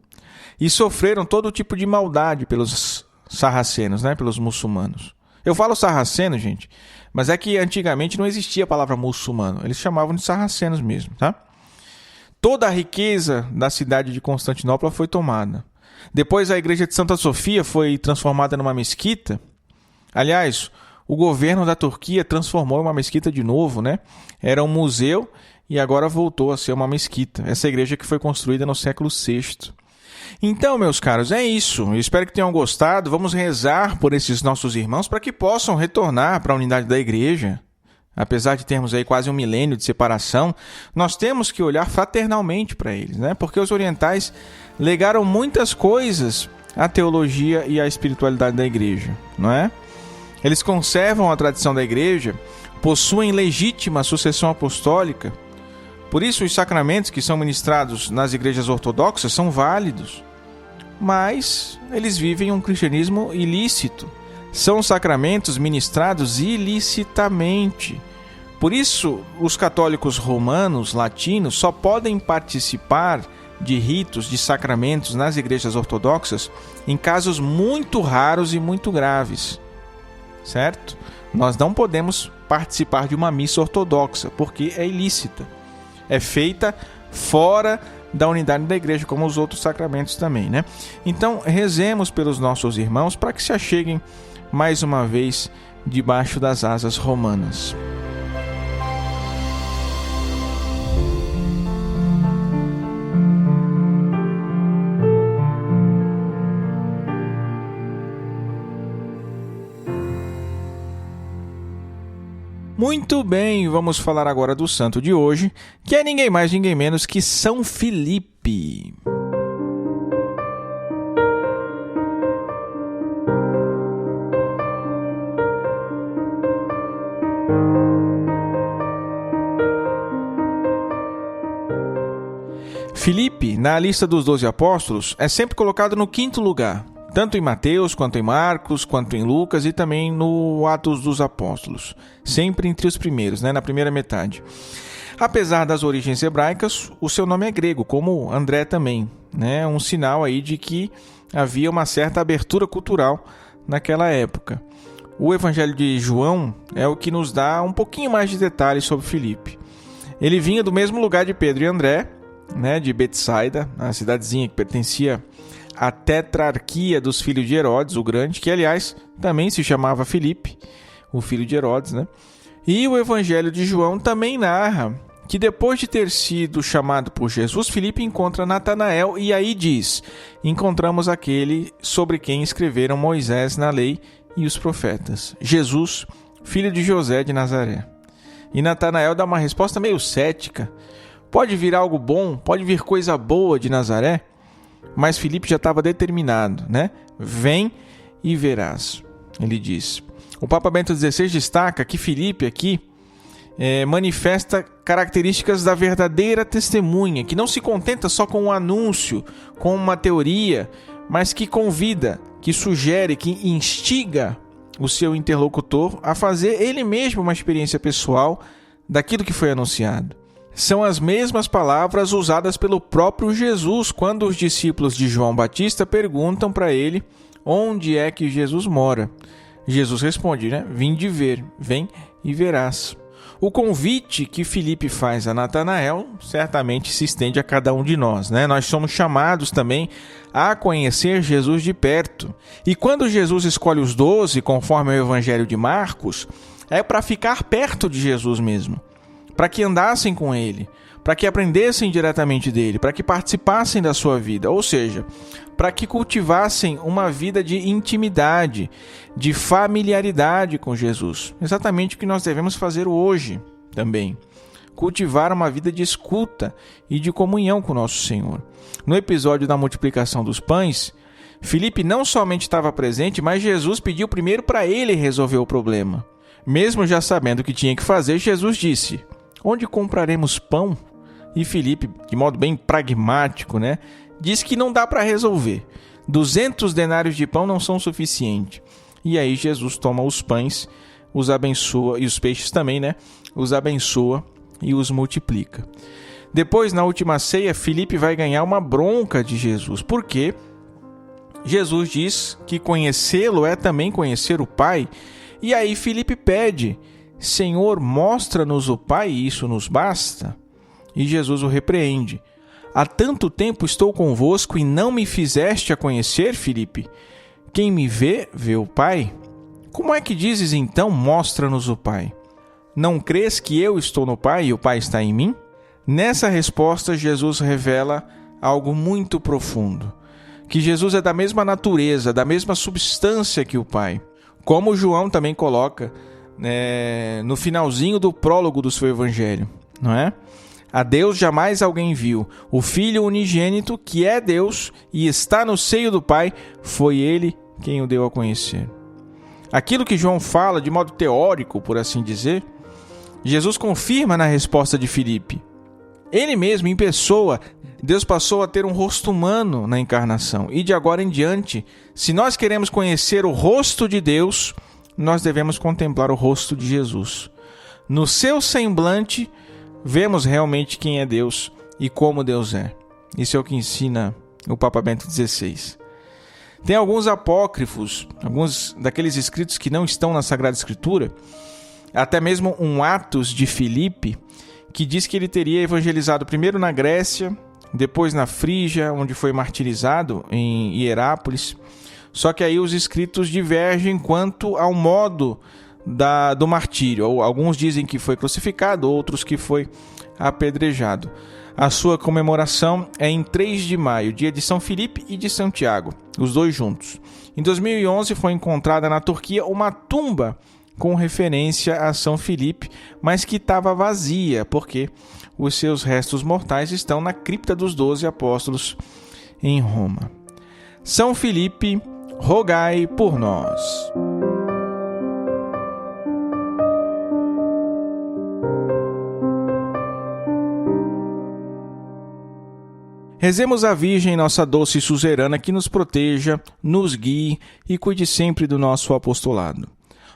E sofreram todo tipo de maldade pelos sarracenos, né? Pelos muçulmanos. Eu falo sarraceno, gente, mas é que antigamente não existia a palavra muçulmano. Eles chamavam de sarracenos mesmo, tá? Toda a riqueza da cidade de Constantinopla foi tomada. Depois a igreja de Santa Sofia foi transformada numa mesquita. Aliás, o governo da Turquia transformou em uma mesquita de novo, né? Era um museu e agora voltou a ser uma mesquita. Essa igreja que foi construída no século VI. Então, meus caros, é isso. Eu espero que tenham gostado. Vamos rezar por esses nossos irmãos para que possam retornar para a unidade da igreja. apesar de termos aí quase 1 milênio de separação, nós temos que olhar fraternalmente para eles, né? Porque os orientais legaram muitas coisas à teologia e à espiritualidade da igreja, não é? Eles conservam a tradição da igreja, possuem legítima sucessão apostólica. Por isso, os sacramentos que são ministrados nas igrejas ortodoxas são válidos, mas eles vivem um cristianismo ilícito. São sacramentos ministrados ilicitamente. Por isso, os católicos romanos, latinos, só podem participar de ritos, de sacramentos nas igrejas ortodoxas em casos muito raros e muito graves, certo? Nós não podemos participar de uma missa ortodoxa, porque é ilícita. É feita fora da unidade da igreja, como os outros sacramentos também, né? Então, rezemos pelos nossos irmãos para que se acheguem mais uma vez debaixo das asas romanas. Muito bem, vamos falar agora do santo de hoje, que é ninguém mais, ninguém menos que São Filipe. Filipe, na lista dos 12 apóstolos, é sempre colocado no 5º lugar, tanto em Mateus, quanto em Marcos, quanto em Lucas e também no Atos dos Apóstolos. Sempre entre os primeiros, na primeira metade. Apesar das origens hebraicas, o seu nome é grego, como André também. Um sinal aí de que havia uma certa abertura cultural naquela época. O Evangelho de João é o que nos dá um pouquinho mais de detalhes sobre Filipe. Ele vinha do mesmo lugar de Pedro e André, de Betsaida, a cidadezinha que pertencia à tetrarquia dos filhos de Herodes, o Grande, que aliás também se chamava Filipe, o filho de Herodes, E o Evangelho de João também narra que depois de ter sido chamado por Jesus, Filipe encontra Natanael e aí diz: encontramos aquele sobre quem escreveram Moisés na lei e os profetas, Jesus, filho de José de Nazaré. E Natanael dá uma resposta meio cética: pode vir algo bom, pode vir coisa boa de Nazaré? Mas Filipe já estava determinado, Vem e verás, ele diz. O Papa Bento XVI destaca que Filipe aqui manifesta características da verdadeira testemunha, que não se contenta só com um anúncio, com uma teoria, mas que convida, que sugere, que instiga o seu interlocutor a fazer ele mesmo uma experiência pessoal daquilo que foi anunciado. São as mesmas palavras usadas pelo próprio Jesus quando os discípulos de João Batista perguntam para ele onde é que Jesus mora. Jesus responde, Vinde ver, vem e verás. O convite que Filipe faz a Natanael certamente se estende a cada um de nós, Nós somos chamados também a conhecer Jesus de perto. E quando Jesus escolhe os 12, conforme o Evangelho de Marcos, é para ficar perto de Jesus mesmo, para que andassem com ele, para que aprendessem diretamente dele, para que participassem da sua vida, ou seja, para que cultivassem uma vida de intimidade, de familiaridade com Jesus. Exatamente o que nós devemos fazer hoje também. Cultivar uma vida de escuta e de comunhão com o nosso Senhor. No episódio da multiplicação dos pães, Filipe não somente estava presente, mas Jesus pediu primeiro para ele resolver o problema. Mesmo já sabendo o que tinha que fazer, Jesus disse: onde compraremos pão? E Filipe, de modo bem pragmático, diz que não dá para resolver. 200 denários de pão não são suficientes. E aí Jesus toma os pães, os abençoa, e os peixes também, os abençoa e os multiplica. Depois, na última ceia, Filipe vai ganhar uma bronca de Jesus, porque Jesus diz que conhecê-lo é também conhecer o Pai. E aí Filipe pede: Senhor, mostra-nos o Pai, e isso nos basta. E Jesus o repreende: há tanto tempo estou convosco e não me fizeste a conhecer, Filipe? Quem me vê, vê o Pai. Como é que dizes então, mostra-nos o Pai? Não crês que eu estou no Pai e o Pai está em mim? Nessa resposta, Jesus revela algo muito profundo: que Jesus é da mesma natureza, da mesma substância que o Pai. Como João também coloca no finalzinho do prólogo do seu evangelho, não é? A Deus jamais alguém viu. O Filho unigênito, que é Deus e está no seio do Pai, foi Ele quem o deu a conhecer. Aquilo que João fala de modo teórico, por assim dizer, Jesus confirma na resposta de Filipe. Ele mesmo, em pessoa, Deus passou a ter um rosto humano na encarnação. E de agora em diante, se nós queremos conhecer o rosto de Deus, nós devemos contemplar o rosto de Jesus. No seu semblante, vemos realmente quem é Deus e como Deus é. Isso é o que ensina o Papa Bento XVI. Tem alguns apócrifos, alguns daqueles escritos que não estão na Sagrada Escritura, até mesmo um Atos de Filipe, que diz que ele teria evangelizado primeiro na Grécia, depois na Frígia, onde foi martirizado, em Hierápolis. Só que aí os escritos divergem quanto ao modo do martírio. Alguns dizem que foi crucificado, outros que foi apedrejado. A sua comemoração é em 3 de maio, dia de São Filipe e de Santiago, os dois juntos. Em 2011 foi encontrada na Turquia uma tumba com referência a São Filipe, mas que estava vazia, porque os seus restos mortais estão na cripta dos 12 apóstolos em Roma. São Filipe, rogai por nós. Rezemos a Virgem, nossa doce suzerana, que nos proteja, nos guie e cuide sempre do nosso apostolado.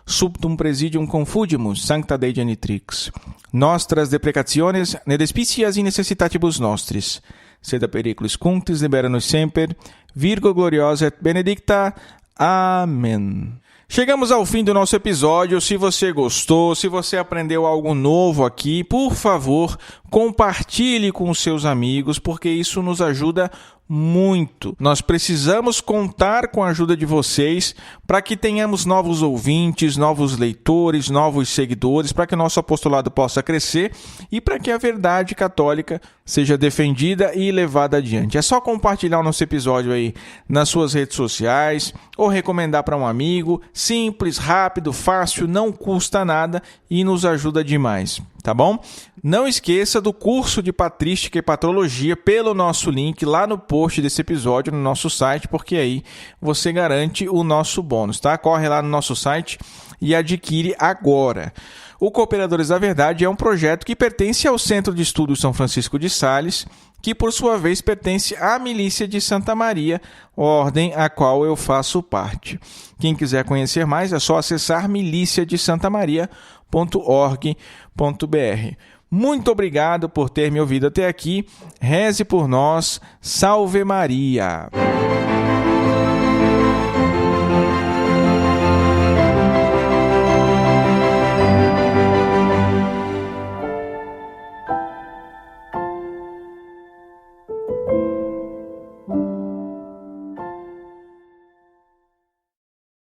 Subtum presidium confugimus, sancta Dei genitrix. Nostras deprecationes, ne despicias in necessitatibus nostris. Sed a periculis cunctis libera-nos semper, Virgo gloriosa et benedicta. Amém. Chegamos ao fim do nosso episódio. Se você gostou, se você aprendeu algo novo aqui, por favor, compartilhe com os seus amigos, porque isso nos ajuda muito. Nós precisamos contar com a ajuda de vocês para que tenhamos novos ouvintes, novos leitores, novos seguidores, para que o nosso apostolado possa crescer e para que a verdade católica seja defendida e levada adiante. É só compartilhar o nosso episódio aí nas suas redes sociais ou recomendar para um amigo. Simples, rápido, fácil, não custa nada e nos ajuda demais, tá bom? Não esqueça do curso de Patrística e Patrologia pelo nosso link lá no post desse episódio no nosso site, porque aí você garante o nosso bônus, tá? Corre lá no nosso site e adquire agora. O Cooperadores da Verdade é um projeto que pertence ao Centro de Estudos São Francisco de Sales, que por sua vez pertence à Milícia de Santa Maria, ordem a qual eu faço parte. Quem quiser conhecer mais é só acessar miliciadesantamaria.org.br. Muito obrigado por ter me ouvido até aqui. Reze por nós. Salve Maria!